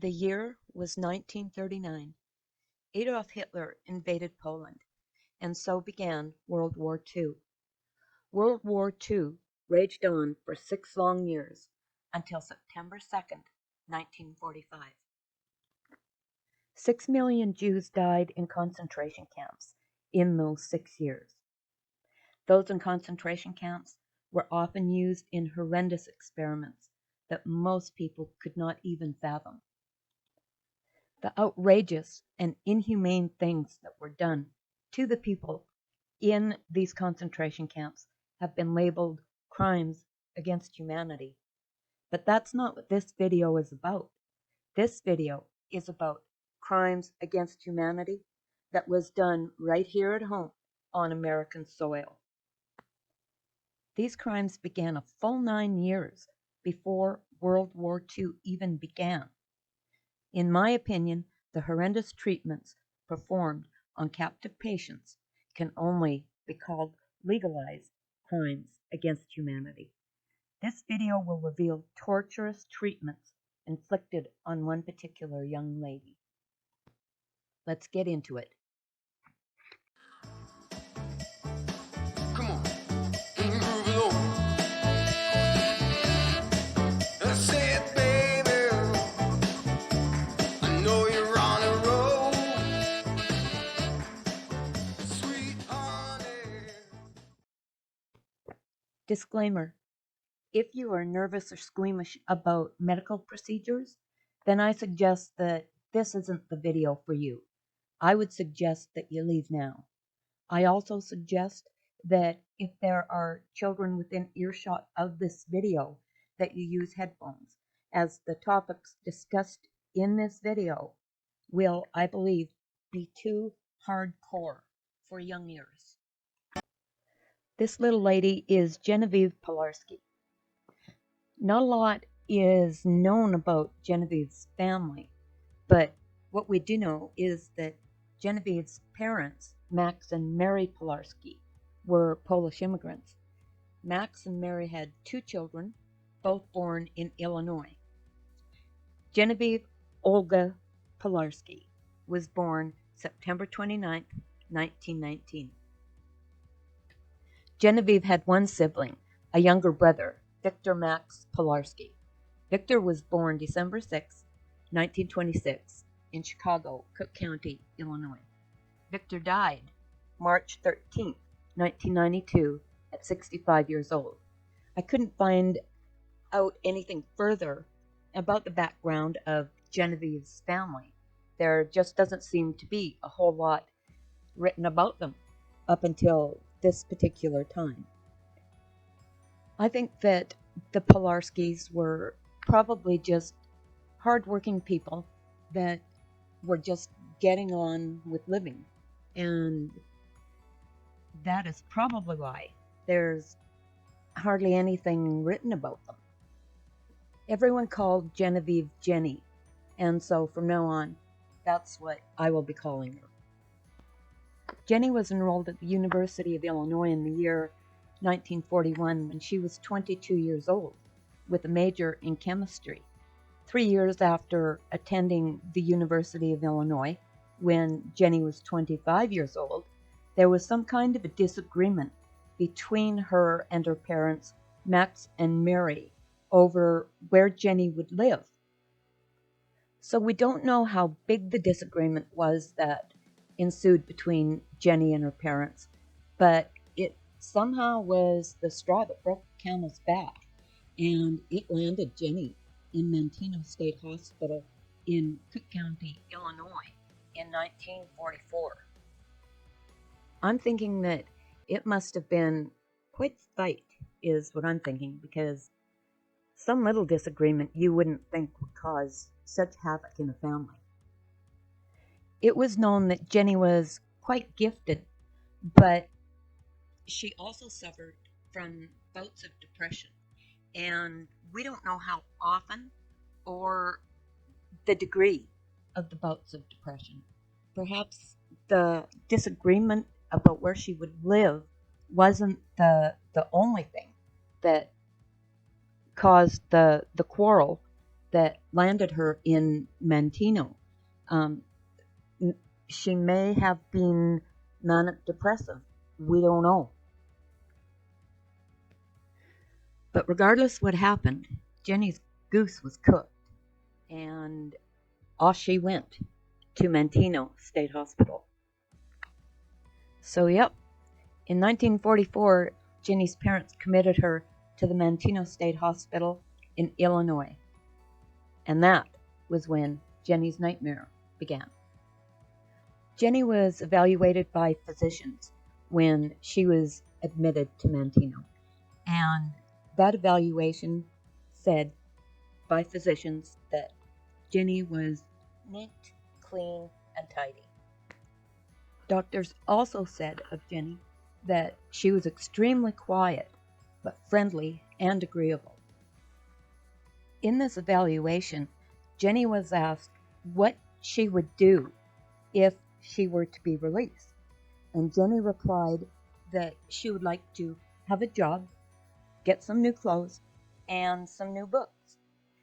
The year was 1939. Adolf Hitler invaded Poland, and so began World War II. World War II raged on for 6 long years until September 2nd, 1945. 6 million Jews died in concentration camps in those 6 years. Those in concentration camps were often used in horrendous experiments that most people could not even fathom. The outrageous and inhumane things that were done to the people in these concentration camps have been labeled crimes against humanity. But that's not what this video is about. This video is about crimes against humanity that was done right here at home on American soil. These crimes began a full 9 years before World War II even began. In my opinion, the horrendous treatments performed on captive patients can only be called legalized crimes against humanity. This video will reveal torturous treatments inflicted on one particular young lady. Let's get into it. Come on, move it on. I said, baby, I know you're on a roll. Sweet honey. Disclaimer: if you are nervous or squeamish about medical procedures, then I suggest that this isn't the video for you. I would suggest that you leave now. I also suggest that if there are children within earshot of this video, that you use headphones, as the topics discussed in this video will, I believe, be too hardcore for young ears. This little lady is Genevieve Pilarski. Not a lot is known about Genevieve's family, but what we do know is that Genevieve's parents, Max and Mary Pilarski, were Polish immigrants. Max and Mary had 2 children, both born in Illinois. Genevieve Olga Pilarski was born September 29, 1919. Genevieve had one sibling, a younger brother, Victor Max Pilarski. Victor was born December 6, 1926, in Chicago, Cook County, Illinois. Victor died March 13, 1992, at 65 years old. I couldn't find out anything further about the background of Genevieve's family. There just doesn't seem to be a whole lot written about them up until this particular time. I think that the Pilarskis were probably just hardworking people that were just getting on with living. And that is probably why there's hardly anything written about them. Everyone called Genevieve Jenny, and so from now on, that's what I will be calling her. Jenny was enrolled at the University of Illinois in the year 1941 when she was 22 years old, with a major in chemistry. 3 years after attending the University of Illinois, when Jenny was 25 years old, there was some kind of a disagreement between her and her parents, Max and Mary, over where Jenny would live. So we don't know how big the disagreement was that ensued between Jenny and her parents, but it somehow was the straw that broke the camel's back, and it landed Jenny in Manteno State Hospital in Cook County, Illinois, in 1944. I'm thinking that it must have been quite a fight, is what I'm thinking, because some little disagreement you wouldn't think would cause such havoc in a family. It was known that Jenny was quite gifted, but she also suffered from bouts of depression, and we don't know how often or the degree of the bouts of depression. Perhaps the disagreement about where she would live wasn't the only thing that caused the quarrel. that landed her in Manteno. Um, she may have been manic depressive. We don't know. But regardless what happened, Jenny's goose was cooked, and off she went to Manteno State Hospital. So, yep, in 1944, Jenny's parents committed her to the Manteno State Hospital in Illinois. And that was when Jenny's nightmare began. Jenny was evaluated by physicians when she was admitted to Manteno. And that evaluation said by physicians that Jenny was neat, clean, and tidy. Doctors also said of Jenny that she was extremely quiet, but friendly and agreeable. In this evaluation, Jenny was asked what she would do if she were to be released. And Jenny replied that she would like to have a job, get some new clothes, and some new books.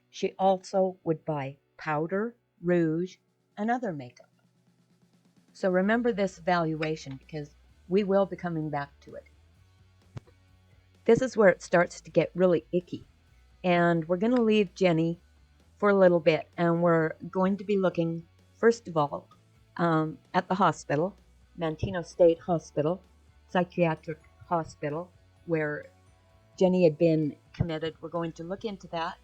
She also would buy powder, rouge, and other makeup. So remember this evaluation because we will be coming back to it. This is where it starts to get really icky. And we're going to leave Jenny for a little bit, and we're going to be looking, first of all, at the hospital, Manteno State Hospital, psychiatric hospital, where Jenny had been committed. We're going to look into that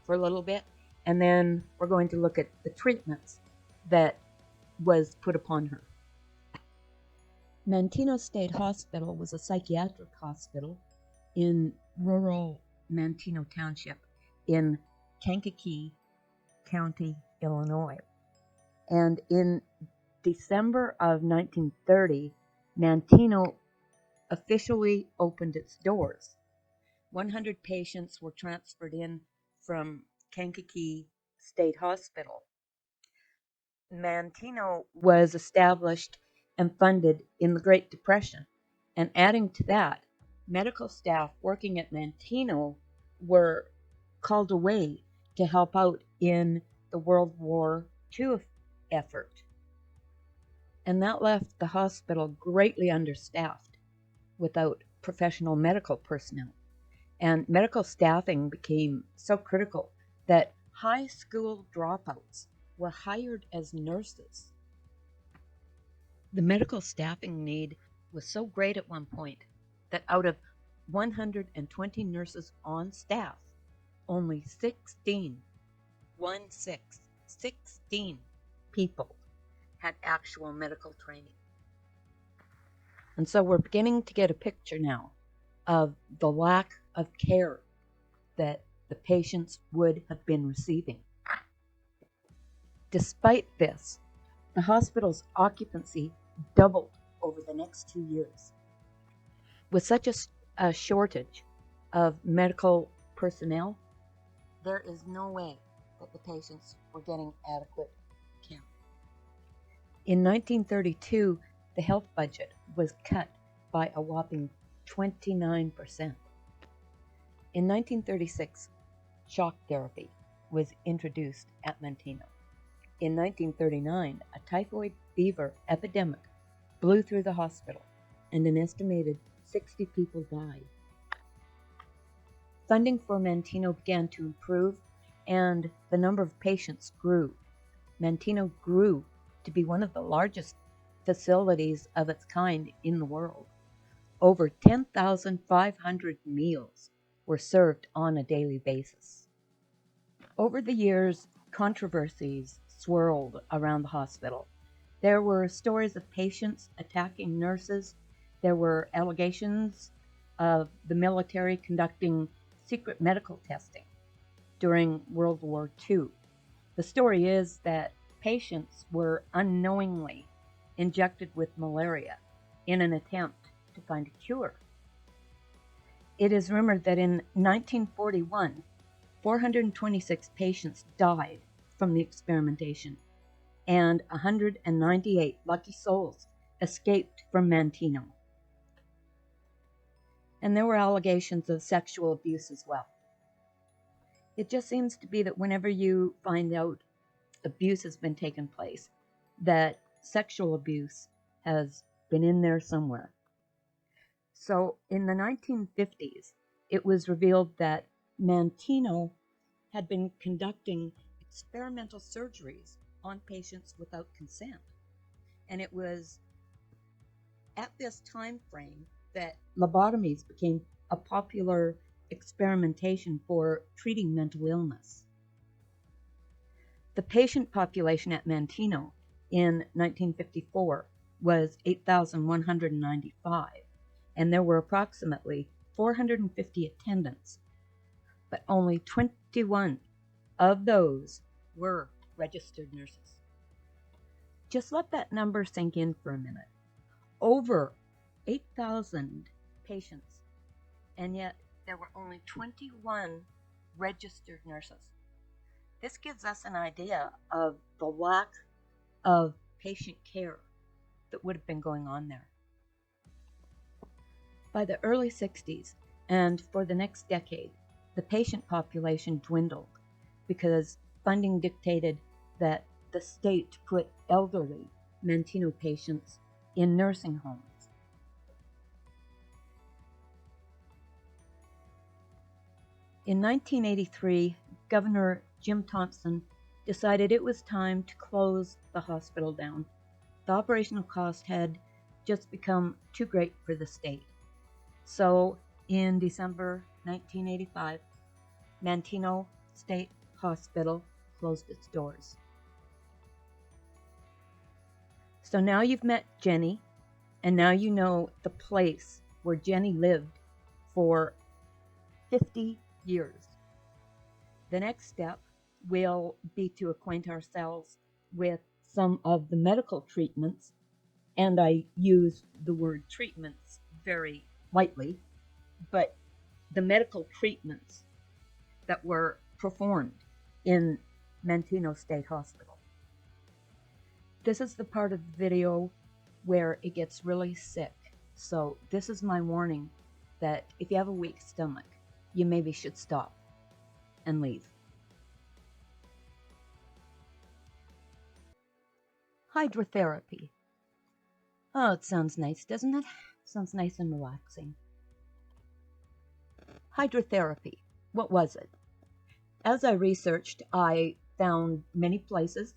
for a little bit, and then we're going to look at the treatments that was put upon her. Manteno State Hospital was a psychiatric hospital in rural Manteno Township in Kankakee County, Illinois. And in December of 1930, Manteno officially opened its doors. 100 patients were transferred in from Kankakee State Hospital. Manteno was established and funded in the Great Depression. And adding to that, medical staff working at Manteno were called away to help out in the World War II effort. And that left the hospital greatly understaffed without professional medical personnel. And medical staffing became so critical that high school dropouts were hired as nurses. The medical staffing need was so great at one point that out of 120 nurses on staff, only 16 people had actual medical training. And so we're beginning to get a picture now of the lack of care that the patients would have been receiving. Despite this, the hospital's occupancy doubled over the next 2 years. With such a shortage of medical personnel, there is no way that the patients were getting adequate care. In 1932, the health budget was cut by a whopping 29%. In 1936, shock therapy was introduced at Manteno. In 1939, a typhoid fever epidemic blew through the hospital, and an estimated 60 people died. Funding for Manteno began to improve, and the number of patients grew. Manteno grew to be one of the largest facilities of its kind in the world. Over 10,500 meals were served on a daily basis. Over the years, controversies swirled around the hospital. There were stories of patients attacking nurses. There were allegations of the military conducting secret medical testing during World War II. The story is that patients were unknowingly injected with malaria in an attempt to find a cure. It is rumored that in 1941, 426 patients died from the experimentation, and 198 lucky souls escaped from Manteno. And there were allegations of sexual abuse as well. It just seems to be that whenever you find out abuse has been taking place, that sexual abuse has been in there somewhere. So in the 1950s, it was revealed that Mantino had been conducting experimental surgeries on patients without consent. And it was at this time frame that lobotomies became a popular experimentation for treating mental illness. The patient population at Mantino in 1954 was 8,195, and there were approximately 450 attendants, but only 21 of those were registered nurses. Just let that number sink in for a minute. Over 8,000 patients, and yet there were only 21 registered nurses. This gives us an idea of the lack of patient care that would have been going on there. By the early 60s, and for the next decade, the patient population dwindled because funding dictated that the state put elderly Mantino patients in nursing homes. In 1983, Governor Jim Thompson decided it was time to close the hospital down. The operational cost had just become too great for the state. So in December 1985, Mantino State Hospital closed its doors. So now you've met Jenny, and now you know the place where Jenny lived for 50 years. The next step will be to acquaint ourselves with some of the medical treatments, and I use the word treatments very lightly, but the medical treatments that were performed in Mantino State Hospital. This is the part of the video where it gets really sick, so this is my warning that if you have a weak stomach, you maybe should stop and leave. Hydrotherapy. Oh, it sounds nice, doesn't it? Sounds nice and relaxing. Hydrotherapy. What was it? As I researched, I found many places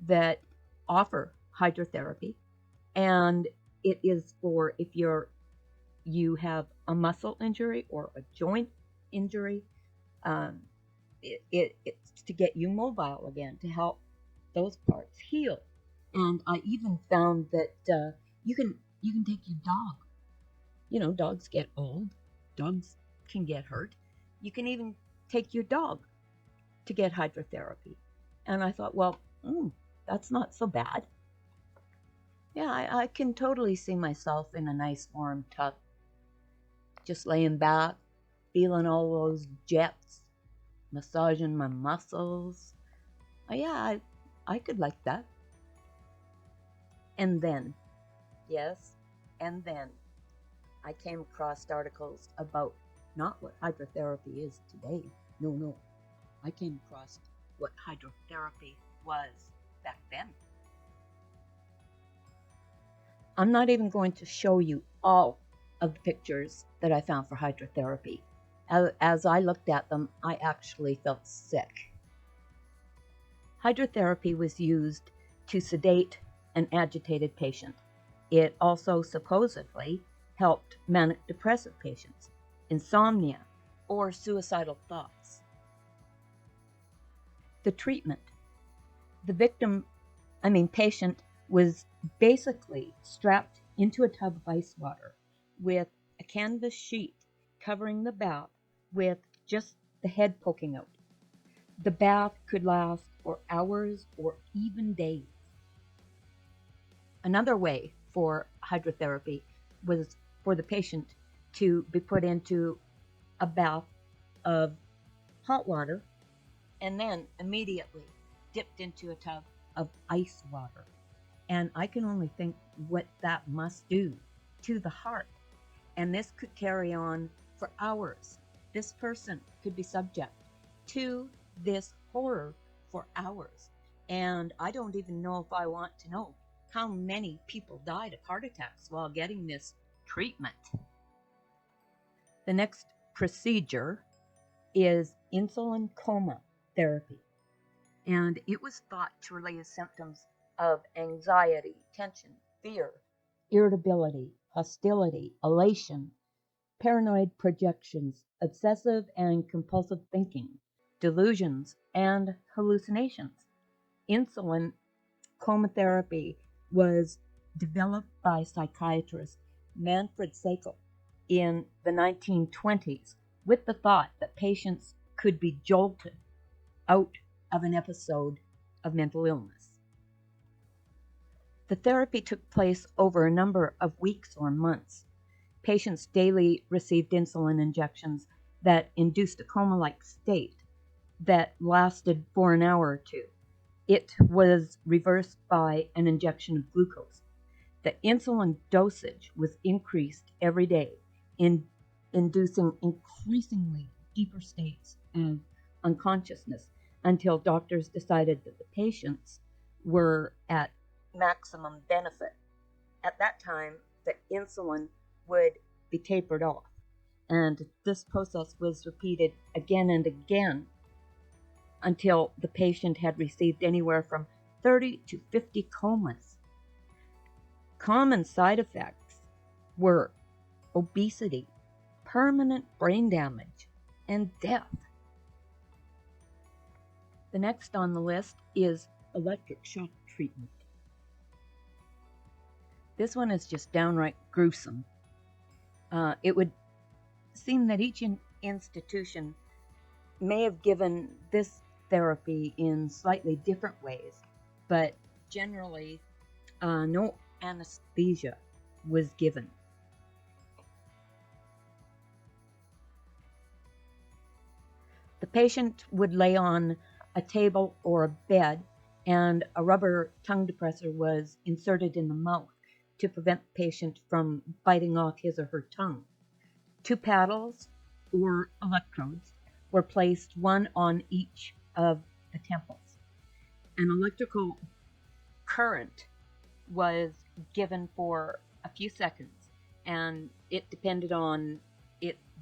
that offer hydrotherapy, and it is for if you have a muscle injury or a joint injury. It's to get you mobile again, to help those parts heal. And I even found that you can take your dog. You know, dogs get old. Dogs can get hurt. You can even take your dog to get hydrotherapy. And I thought, well, that's not so bad. Yeah, I can totally see myself in a nice warm tub, just laying back, feeling all those jets, massaging my muscles. Oh, yeah, I could like that. And then, yes, and then I came across articles about not what hydrotherapy is today. No. I came across what hydrotherapy was back then. I'm not even going to show you all of the pictures that I found for hydrotherapy. As I looked at them, I actually felt sick. Hydrotherapy was used to sedate an agitated patient. It also supposedly helped manic depressive patients, insomnia, or suicidal thoughts. The treatment. The patient was basically strapped into a tub of ice water with a canvas sheet covering the bath with just the head poking out. The bath could last for hours or even days. Another way for hydrotherapy was for the patient to be put into a bath of hot water and then immediately dipped into a tub of ice water. And I can only think what that must do to the heart. And this could carry on for hours. This person could be subject to this horror for hours. And I don't even know if I want to know how many people died of heart attacks while getting this treatment. The next procedure is insulin coma therapy. And it was thought to relieve symptoms of anxiety, tension, fear, irritability, hostility, elation, paranoid projections, obsessive and compulsive thinking, delusions, and hallucinations. Insulin coma therapy was developed by psychiatrist Manfred Sakel in the 1920s with the thought that patients could be jolted out of an episode of mental illness. The therapy took place over a number of weeks or months. Patients daily received insulin injections that induced a coma-like state that lasted for an hour or two. It was reversed by an injection of glucose. The insulin dosage was increased every day, inducing increasingly deeper states of unconsciousness until doctors decided that the patients were at maximum benefit. At that time, the insulin would be tapered off, and this process was repeated again and again until the patient had received anywhere from 30 to 50 comas. Common side effects were obesity, permanent brain damage, and death. The next on the list is electric shock treatment. This one is just downright gruesome. It would seem that each institution may have given this therapy in slightly different ways, but generally no anesthesia was given. The patient would lay on a table or a bed, and a rubber tongue depressor was inserted in the mouth to prevent the patient from biting off his or her tongue. 2 paddles or electrodes were placed, one on each of the temples. An electrical current was given for a few seconds, and it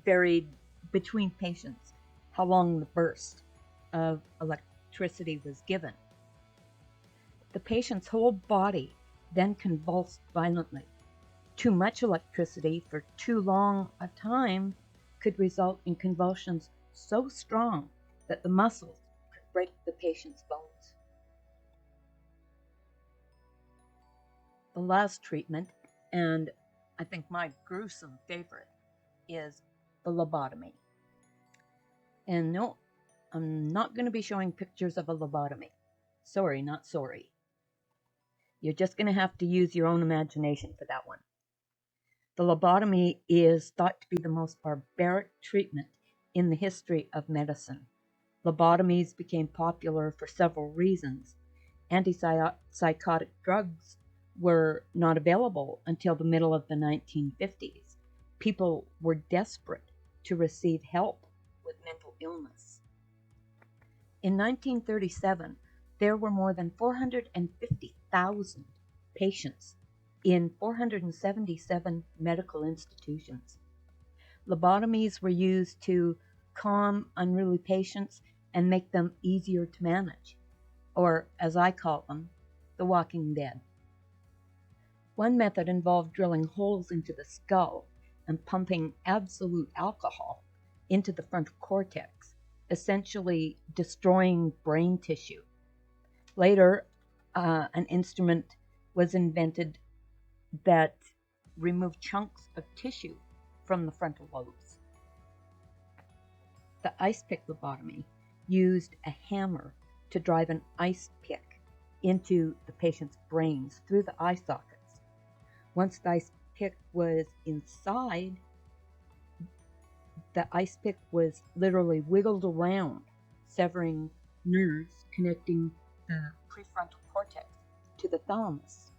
varied between patients how long the burst of electricity was given. The patient's whole body then convulsed violently. Too much electricity for too long a time could result in convulsions so strong that the muscles could break the patient's bones. The last treatment, and I think my gruesome favorite, is the lobotomy. And no, I'm not going to be showing pictures of a lobotomy. Sorry, not sorry. You're just going to have to use your own imagination for that one. The lobotomy is thought to be the most barbaric treatment in the history of medicine. Lobotomies became popular for several reasons. Antipsychotic drugs were not available until the middle of the 1950s. People were desperate to receive help with mental illness. In 1937, there were more than 450,000 patients in 477 medical institutions. Lobotomies were used to calm unruly patients and make them easier to manage, or as I call them, the walking dead. One method involved drilling holes into the skull and pumping absolute alcohol into the frontal cortex, essentially destroying brain tissue. Later, an instrument was invented that removed chunks of tissue from the frontal lobes. The ice pick lobotomy used a hammer to drive an ice pick into the patient's brains through the eye sockets. Once the ice pick was inside, the ice pick was literally wiggled around, severing nerves connecting the prefrontal cortex to the thalamus.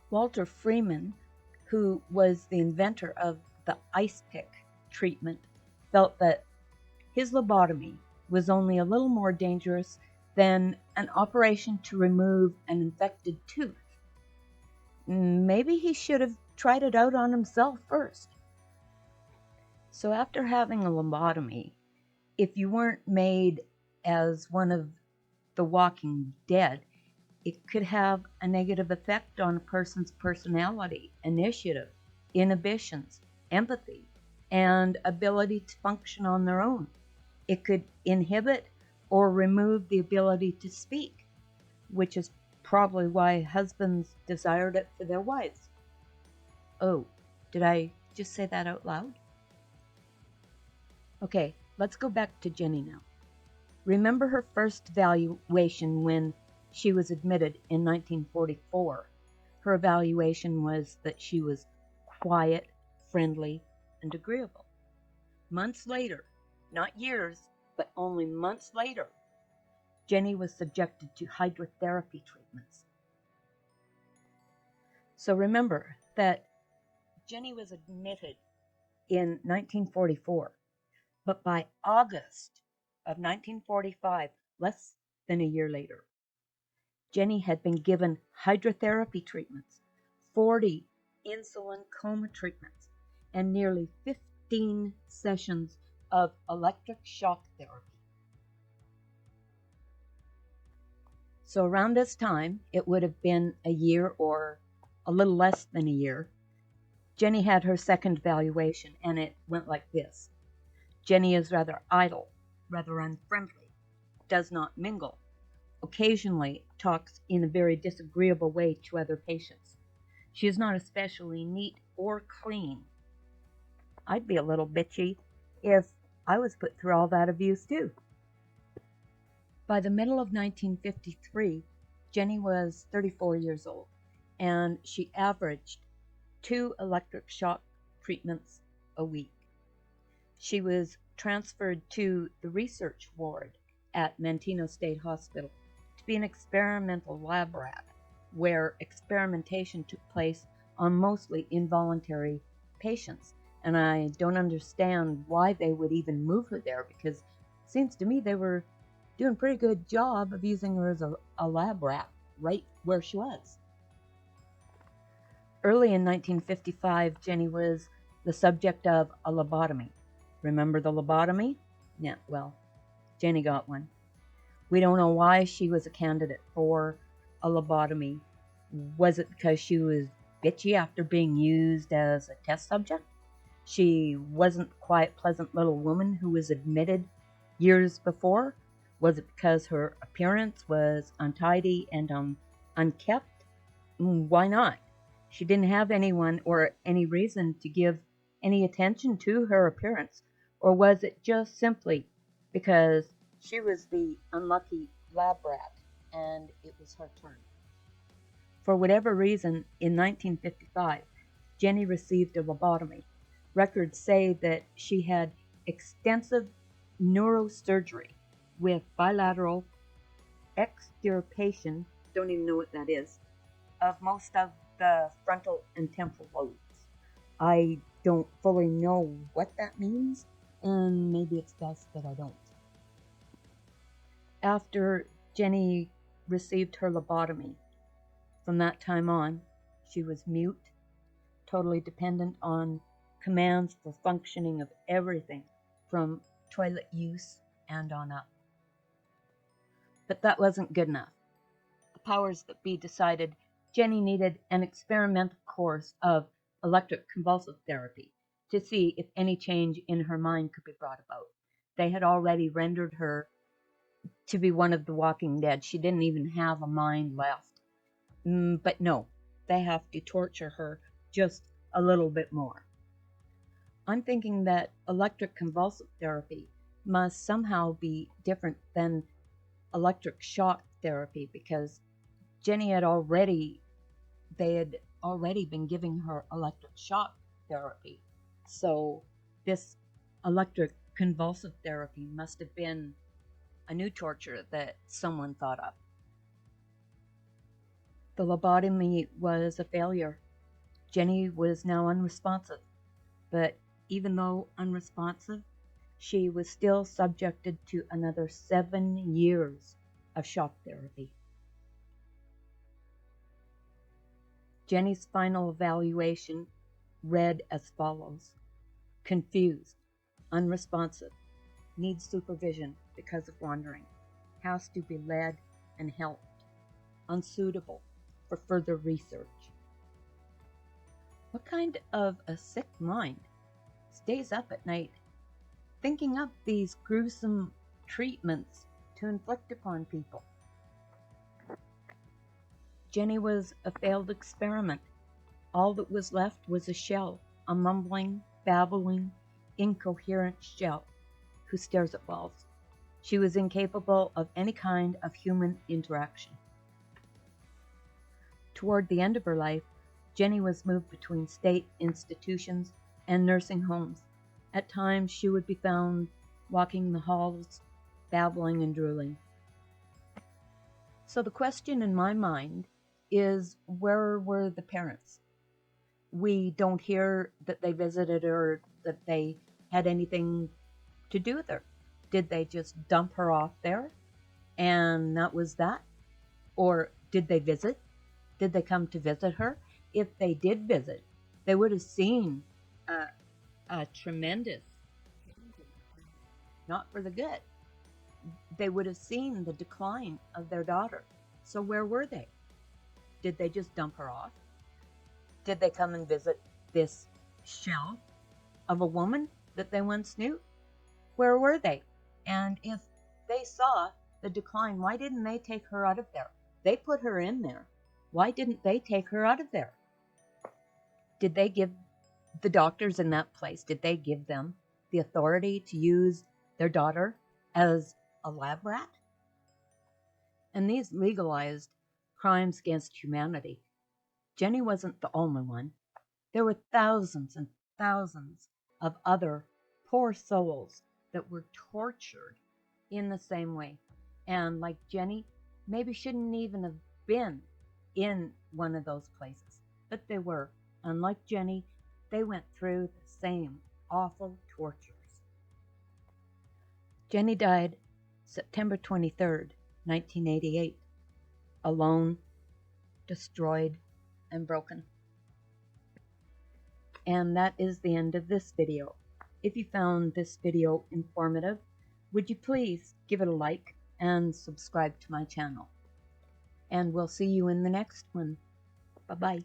Walter Freeman, who was the inventor of the ice pick treatment felt that his lobotomy was only a little more dangerous than an operation to remove an infected tooth. Maybe he should have tried it out on himself first. So after having a lobotomy, if you weren't made as one of the Walking Dead, it could have a negative effect on a person's personality, initiative, inhibitions, empathy, and ability to function on their own. It could inhibit or remove the ability to speak, which is probably why husbands desired it for their wives. Oh, did I just say that out loud? Okay, let's go back to Jenny now. Remember her first evaluation when she was admitted in 1944. Her evaluation was that she was quiet, friendly, and agreeable. Months later, not years, but only months later, Jenny was subjected to hydrotherapy treatments. So remember that Jenny was admitted in 1944, but by August of 1945, less than a year later, Jenny had been given hydrotherapy treatments, 40 insulin coma treatments, and nearly 15 sessions of electric shock therapy. So around this time, it would have been a year or a little less than a year, Jenny had her second evaluation, and it went like this. Jenny is rather idle, rather unfriendly, does not mingle, occasionally talks in a very disagreeable way to other patients. She is not especially neat or clean. I'd be a little bitchy if I was put through all that abuse too. By the middle of 1953, Jenny was 34 years old, and she averaged 2 electric shock treatments a week. She was transferred to the research ward at Manteno State Hospital to be an experimental lab rat, where experimentation took place on mostly involuntary patients. And I don't understand why they would even move her there, because it seems to me they were doing a pretty good job of using her as a lab rat right where she was. Early in 1955, Jenny was the subject of a lobotomy. Remember the lobotomy? Yeah, well, Jenny got one. We don't know why she was a candidate for a lobotomy. Was it because she was bitchy after being used as a test subject? She wasn't the quiet, pleasant little woman who was admitted years before? Was it because her appearance was untidy and unkept? Why not? She didn't have anyone or any reason to give any attention to her appearance, or was it just simply because she was the unlucky lab rat and it was her turn? For whatever reason, in 1955, Jenny received a lobotomy. Records say that she had extensive neurosurgery with bilateral extirpation, don't even know what that is, of most of the frontal and temporal lobes. I don't fully know what that means, and maybe it's best that I don't. After Jenny received her lobotomy, from that time on, she was mute, totally dependent on commands for functioning of everything from toilet use and on up. But that wasn't good enough. The powers that be decided Jenny needed an experimental course of electroconvulsive therapy to see if any change in her mind could be brought about. They had already rendered her to be one of the Walking Dead. She didn't even have a mind left. But no, they have to torture her just a little bit more. I'm thinking that electroconvulsive therapy must somehow be different than electric shock therapy, because Jenny had already they had already been giving her electric shock therapy. So this electric convulsive therapy must have been a new torture that someone thought of. The lobotomy was a failure. Jenny was now unresponsive. But even though unresponsive, she was still subjected to another 7 years of shock therapy. Jenny's final evaluation read as follows: confused, unresponsive, needs supervision because of wandering, has to be led and helped, unsuitable for further research. What kind of a sick mind stays up at night thinking up these gruesome treatments to inflict upon people? Jenny was a failed experiment. All that was left was a shell, a mumbling, babbling, incoherent shell who stares at walls. She was incapable of any kind of human interaction. Toward the end of her life, Jenny was moved between state institutions and nursing homes. At times, she would be found walking the halls, babbling and drooling. So the question in my mind is, where were the parents? We don't hear that they visited or that they had anything to do with her. Did they just dump her off there and that was that? Or did they visit? Did they come to visit her? If they did visit, they would have seen a tremendous, not for the good, they would have seen the decline of their daughter. So where were they? Did they just dump her off? Did they come and visit this shell of a woman that they once knew? Where were they? And if they saw the decline, why didn't they take her out of there? They put her in there. Why didn't they take her out of there? Did they give the doctors in that place, did they give them the authority to use their daughter as a lab rat? And these legalized crimes against humanity, Jenny wasn't the only one. There were thousands and thousands of other poor souls that were tortured in the same way. And like Jenny, maybe shouldn't even have been in one of those places. But they were. Unlike Jenny, they went through the same awful tortures. Jenny died September 23rd, 1988, alone, destroyed, and broken. And that is the end of this video. If you found this video informative, would you please give it a like and subscribe to my channel. And we'll see you in the next one. Bye-bye.